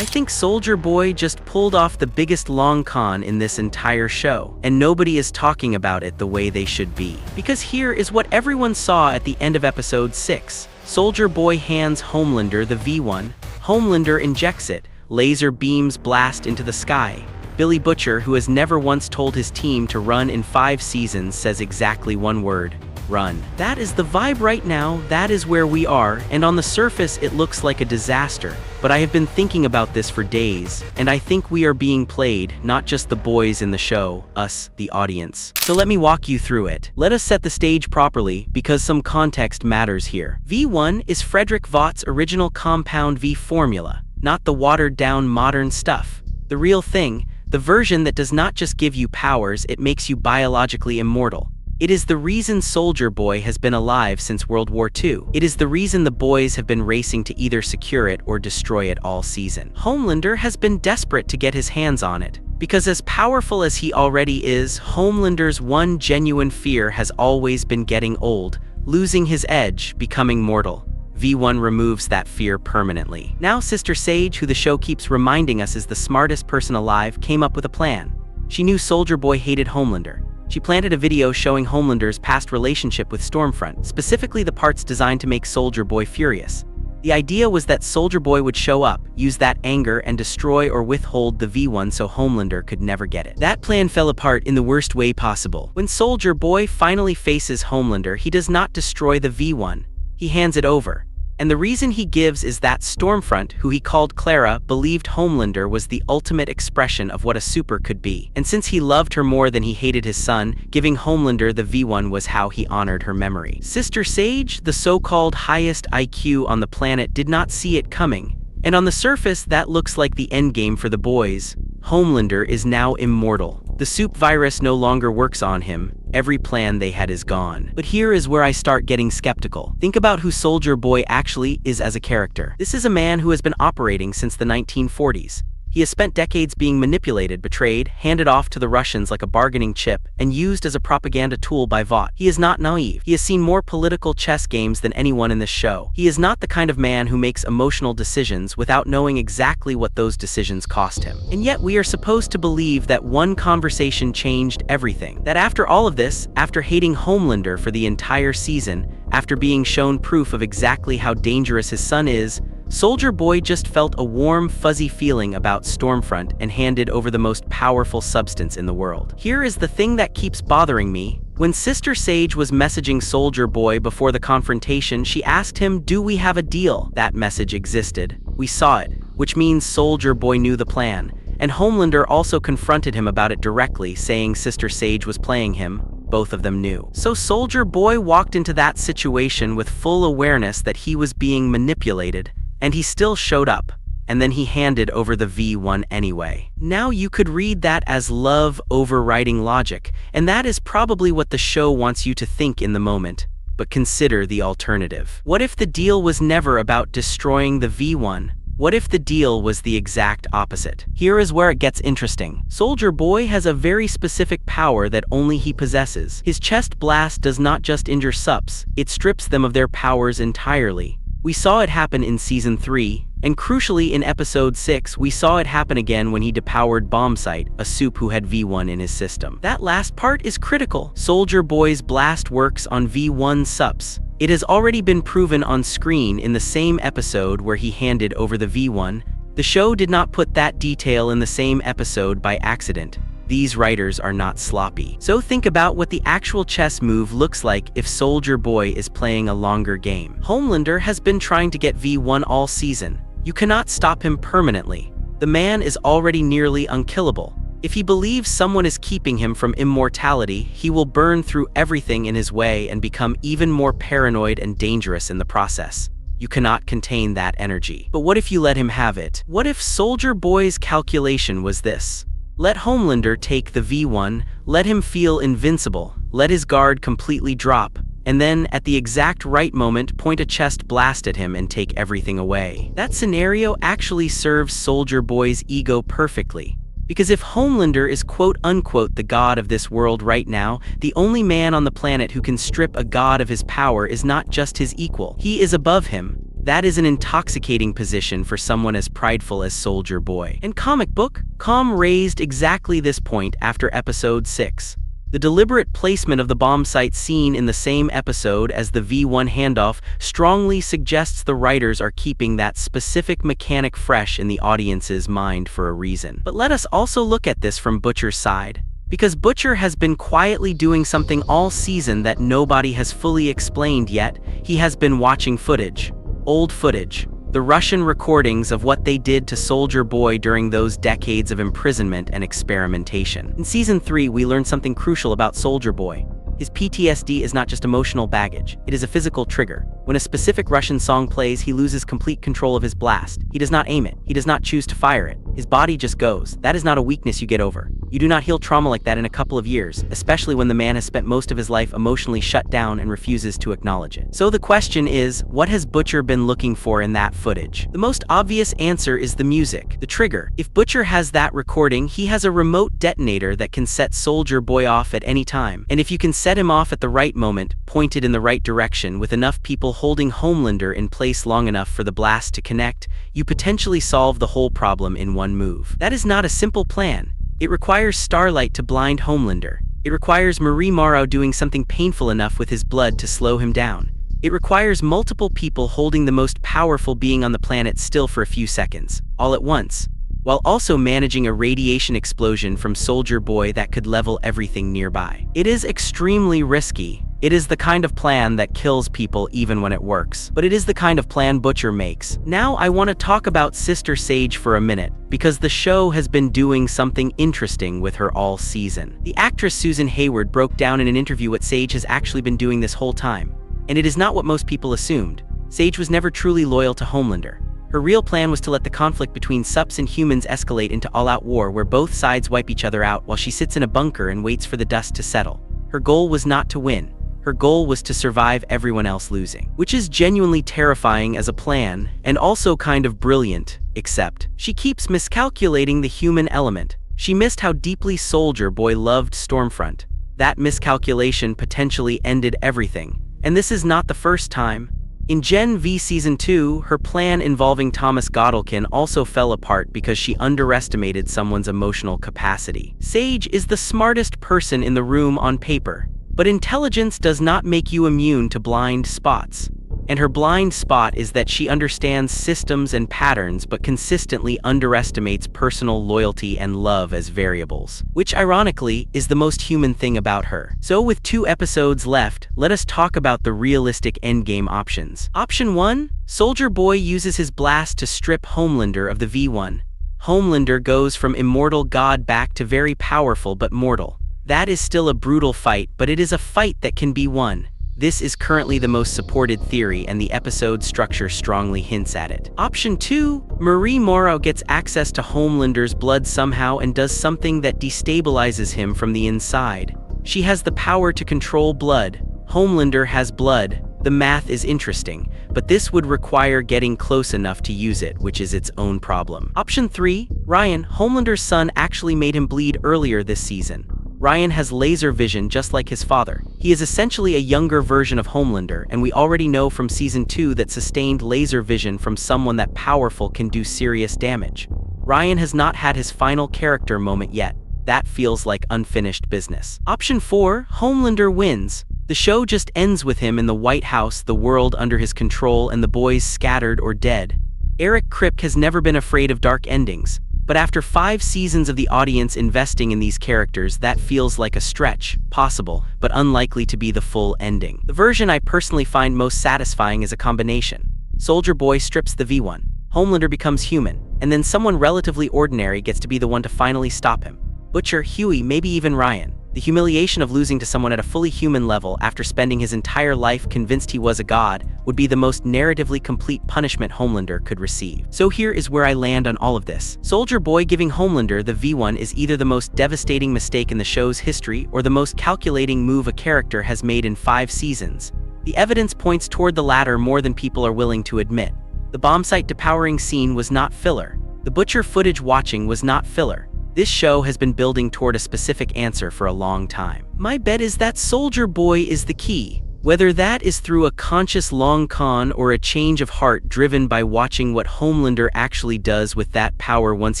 I think Soldier Boy just pulled off the biggest long con in this entire show, and nobody is talking about it the way they should be. Because here is what everyone saw at the end of episode 6. Soldier Boy hands Homelander the V1. Homelander injects it. Laser beams blast into the sky. Billy Butcher, who has never once told his team to run in 5 seasons, says exactly one word: run. That is the vibe right now, that is where we are, and on the surface it looks like a disaster. But I have been thinking about this for days, and I think we are being played, not just the boys in the show, us, the audience. So let me walk you through it. Let us set the stage properly, because some context matters here. V1 is Frederick Vought's original compound V formula, not the watered-down modern stuff. The real thing, the version that does not just give you powers, it makes you biologically immortal. It is the reason Soldier Boy has been alive since World War II. It is the reason the boys have been racing to either secure it or destroy it all season. Homelander has been desperate to get his hands on it, because as powerful as he already is, Homelander's one genuine fear has always been getting old, losing his edge, becoming mortal. V1 removes that fear permanently. Now Sister Sage, who the show keeps reminding us is the smartest person alive, came up with a plan. She knew Soldier Boy hated Homelander. She planted a video showing Homelander's past relationship with Stormfront, specifically the parts designed to make Soldier Boy furious. The idea was that Soldier Boy would show up, use that anger, and destroy or withhold the V1 so Homelander could never get it. That plan fell apart in the worst way possible. When Soldier Boy finally faces Homelander, he does not destroy the V1. He hands it over. And the reason he gives is that Stormfront, who he called Clara, believed Homelander was the ultimate expression of what a super could be. And since he loved her more than he hated his son, giving Homelander the V1 was how he honored her memory. Sister Sage, the so-called highest IQ on the planet, did not see it coming. And on the surface, that looks like the endgame for the boys. Homelander is now immortal. The soup virus no longer works on him. Every plan they had is gone. But here is where I start getting skeptical. Think about who Soldier Boy actually is as a character. This is a man who has been operating since the 1940s. He has spent decades being manipulated, betrayed, handed off to the Russians like a bargaining chip, and used as a propaganda tool by Vought. He is not naive. He has seen more political chess games than anyone in this show. He is not the kind of man who makes emotional decisions without knowing exactly what those decisions cost him. And yet we are supposed to believe that one conversation changed everything. That after all of this, after hating Homelander for the entire season, after being shown proof of exactly how dangerous his son is, Soldier Boy just felt a warm, fuzzy feeling about Stormfront and handed over the most powerful substance in the world. Here is the thing that keeps bothering me. When Sister Sage was messaging Soldier Boy before the confrontation, she asked him, "Do we have a deal?" That message existed. We saw it, which means Soldier Boy knew the plan. And Homelander also confronted him about it directly, saying Sister Sage was playing him. Both of them knew. So Soldier Boy walked into that situation with full awareness that he was being manipulated. And he still showed up, and then he handed over the V1 anyway. Now you could read that as love overriding logic, and that is probably what the show wants you to think in the moment. But consider the alternative. What if the deal was never about destroying the V1? What if the deal was the exact opposite? Here is where it gets interesting. Soldier Boy has a very specific power that only he possesses. His chest blast does not just injure sups, it strips them of their powers entirely. We saw it happen in Season 3, and crucially in Episode 6, we saw it happen again when he depowered Bombsight, a soup who had V1 in his system. That last part is critical. Soldier Boy's blast works on V1 sups. It has already been proven on screen in the same episode where he handed over the V1. The show did not put that detail in the same episode by accident. These writers are not sloppy. So think about what the actual chess move looks like if Soldier Boy is playing a longer game. Homelander has been trying to get V1 all season. You cannot stop him permanently. The man is already nearly unkillable. If he believes someone is keeping him from immortality, he will burn through everything in his way and become even more paranoid and dangerous in the process. You cannot contain that energy. But what if you let him have it? What if Soldier Boy's calculation was this? Let Homelander take the V1, let him feel invincible, let his guard completely drop, and then, at the exact right moment, point a chest blast at him and take everything away. That scenario actually serves Soldier Boy's ego perfectly. Because if Homelander is quote-unquote the god of this world right now, the only man on the planet who can strip a god of his power is not just his equal. He is above him. That is an intoxicating position for someone as prideful as Soldier Boy. And comic book, Com raised exactly this point after episode 6. The deliberate placement of the bomb site seen in the same episode as the V1 handoff strongly suggests the writers are keeping that specific mechanic fresh in the audience's mind for a reason. But let us also look at this from Butcher's side. Because Butcher has been quietly doing something all season that nobody has fully explained yet, he has been watching footage. Old footage. The Russian recordings of what they did to Soldier Boy during those decades of imprisonment and experimentation. In Season 3, we learned something crucial about Soldier Boy. His PTSD is not just emotional baggage, it is a physical trigger. When a specific Russian song plays, he loses complete control of his blast. He does not aim it. He does not choose to fire it. His body just goes. That is not a weakness you get over. You do not heal trauma like that in a couple of years, especially when the man has spent most of his life emotionally shut down and refuses to acknowledge it. So the question is, what has Butcher been looking for in that footage? The most obvious answer is the music, the trigger. If Butcher has that recording, he has a remote detonator that can set Soldier Boy off at any time. And if you can set him off at the right moment, pointed in the right direction, with enough people holding Homelander in place long enough for the blast to connect, you potentially solve the whole problem in one move. That is not a simple plan. It requires Starlight to blind Homelander. It requires Marie Morrow doing something painful enough with his blood to slow him down. It requires multiple people holding the most powerful being on the planet still for a few seconds, all at once, while also managing a radiation explosion from Soldier Boy that could level everything nearby. It is extremely risky. It is the kind of plan that kills people even when it works. But it is the kind of plan Butcher makes. Now I want to talk about Sister Sage for a minute, because the show has been doing something interesting with her all season. The actress Susan Hayward broke down in an interview what Sage has actually been doing this whole time. And it is not what most people assumed. Sage was never truly loyal to Homelander. Her real plan was to let the conflict between Sups and humans escalate into all-out war where both sides wipe each other out while she sits in a bunker and waits for the dust to settle. Her goal was not to win. Her goal was to survive everyone else losing. Which is genuinely terrifying as a plan, and also kind of brilliant, except she keeps miscalculating the human element. She missed how deeply Soldier Boy loved Stormfront. That miscalculation potentially ended everything. And this is not the first time. In Gen V Season 2, her plan involving Thomas Godolkin also fell apart because she underestimated someone's emotional capacity. Sage is the smartest person in the room on paper, but intelligence does not make you immune to blind spots. And her blind spot is that she understands systems and patterns but consistently underestimates personal loyalty and love as variables, which ironically is the most human thing about her. So with 2 episodes left, let us talk about the realistic endgame options. Option 1, Soldier Boy uses his blast to strip Homelander of the V1. Homelander goes from immortal god back to very powerful but mortal. That is still a brutal fight, but it is a fight that can be won. This is currently the most supported theory, and the episode structure strongly hints at it. Option 2, Marie Morrow gets access to Homelander's blood somehow and does something that destabilizes him from the inside. She has the power to control blood. Homelander has blood. The math is interesting, but this would require getting close enough to use it, which is its own problem. Option 3, Ryan, Homelander's son, actually made him bleed earlier this season. Ryan has laser vision just like his father. He is essentially a younger version of Homelander, and we already know from Season 2 that sustained laser vision from someone that powerful can do serious damage. Ryan has not had his final character moment yet. That feels like unfinished business. Option 4, Homelander wins. The show just ends with him in the White House, the world under his control, and the boys scattered or dead. Eric Kripke has never been afraid of dark endings. But after 5 seasons of the audience investing in these characters, that feels like a stretch, possible, but unlikely to be the full ending. The version I personally find most satisfying is a combination. Soldier Boy strips the V1, Homelander becomes human, and then someone relatively ordinary gets to be the one to finally stop him. Butcher, Huey, maybe even Ryan. The humiliation of losing to someone at a fully human level after spending his entire life convinced he was a god would be the most narratively complete punishment Homelander could receive. So here is where I land on all of this. Soldier Boy giving Homelander the V1 is either the most devastating mistake in the show's history or the most calculating move a character has made in 5 seasons. The evidence points toward the latter more than people are willing to admit. The bombsite depowering scene was not filler. The Butcher footage watching was not filler. This show has been building toward a specific answer for a long time. My bet is that Soldier Boy is the key. Whether that is through a conscious long con or a change of heart driven by watching what Homelander actually does with that power once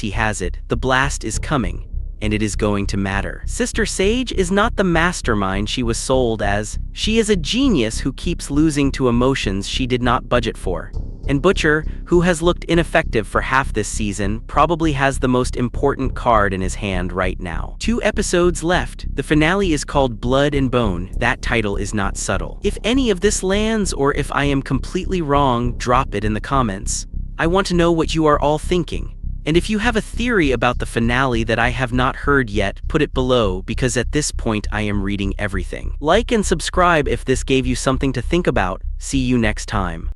he has it, the blast is coming, and it is going to matter. Sister Sage is not the mastermind she was sold as. She is a genius who keeps losing to emotions she did not budget for. And Butcher, who has looked ineffective for half this season, probably has the most important card in his hand right now. 2 episodes left. The finale is called Blood and Bone. That title is not subtle. If any of this lands or if I am completely wrong, drop it in the comments. I want to know what you are all thinking. And if you have a theory about the finale that I have not heard yet, put it below, because at this point I am reading everything. Like and subscribe if this gave you something to think about. See you next time.